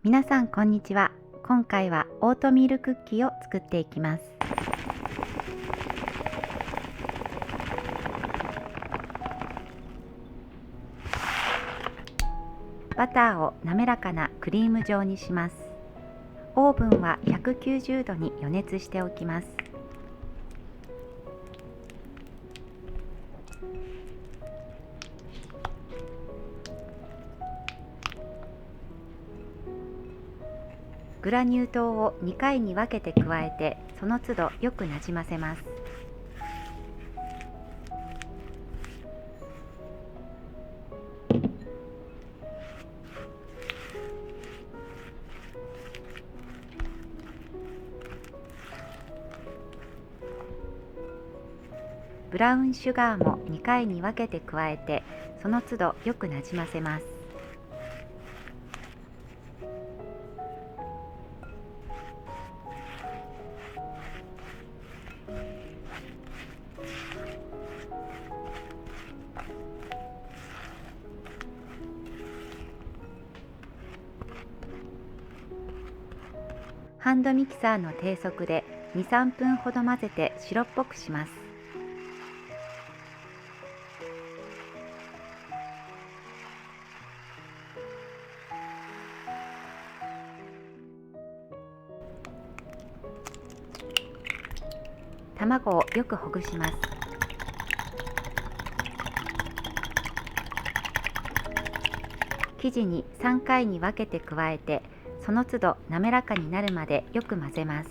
皆さんこんにちは。今回はオートミールクッキーを作っていきます。バターを滑らかなクリーム状にします。オーブンは190度に予熱しておきます。グラニュー糖を2回に分けて加えて、その都度よくなじませます。ブラウンシュガーも2回に分けて加えて、その都度よくなじませます。ハンドミキサーの低速で2、3分ほど混ぜて白っぽくします。卵をよくほぐします。生地に3回に分けて加えて、その都度滑らかになるまでよく混ぜます。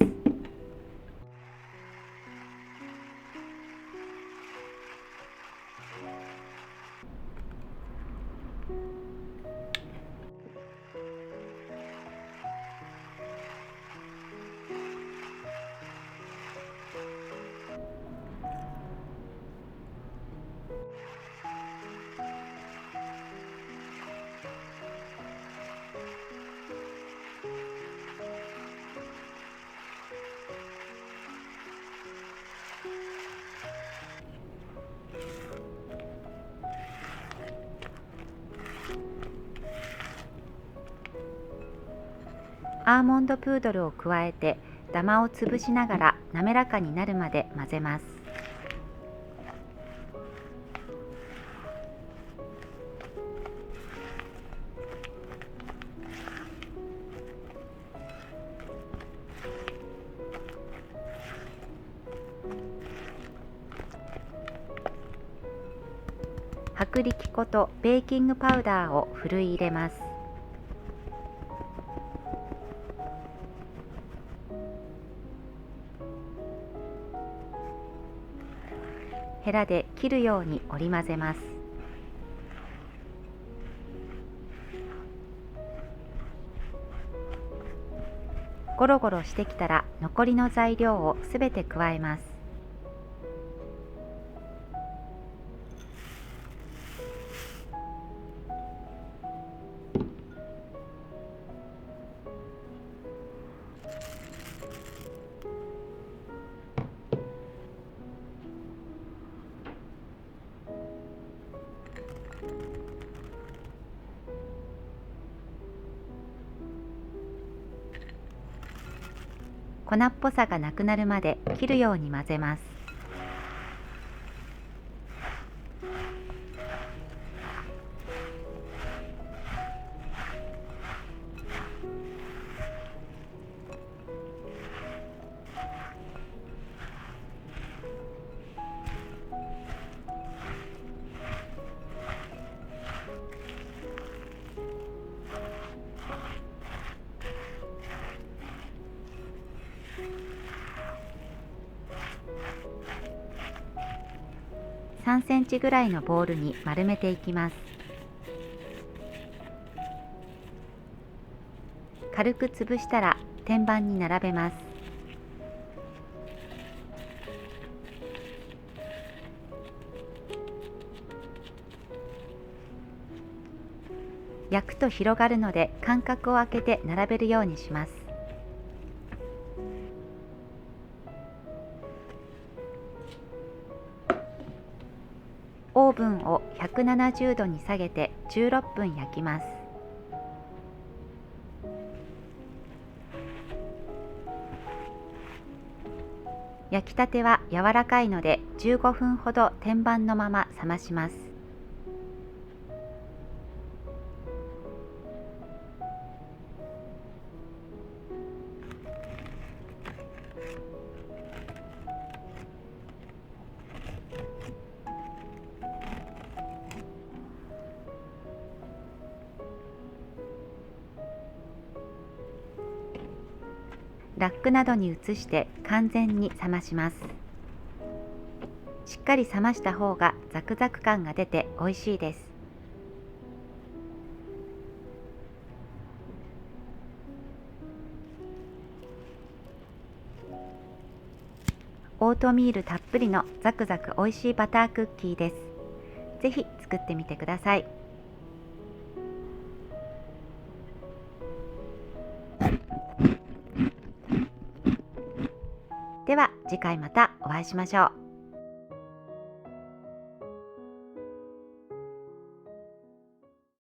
アーモンドプードルを加えて、ダマを潰しながら滑らかになるまで混ぜます。薄力粉とベーキングパウダーをふるい入れます。ヘラで切るように折り混ぜます。ゴロゴロしてきたら残りの材料をすべて加えます。粉っぽさがなくなるまで切るように混ぜます。3センチぐらいのボウルに丸めていきます。軽く潰したら天板に並べます。焼くと広がるので間隔を空けて並べるようにします。オーブンを170度に下げて16分焼きます。焼きたては柔らかいので15分ほど天板のまま冷まします。ラックなどに移して完全に冷まします。しっかり冷ました方がザクザク感が出て美味しいです。オートミールたっぷりのザクザク美味しいバタークッキーです。ぜひ作ってみてください。では次回またお会いしましょう。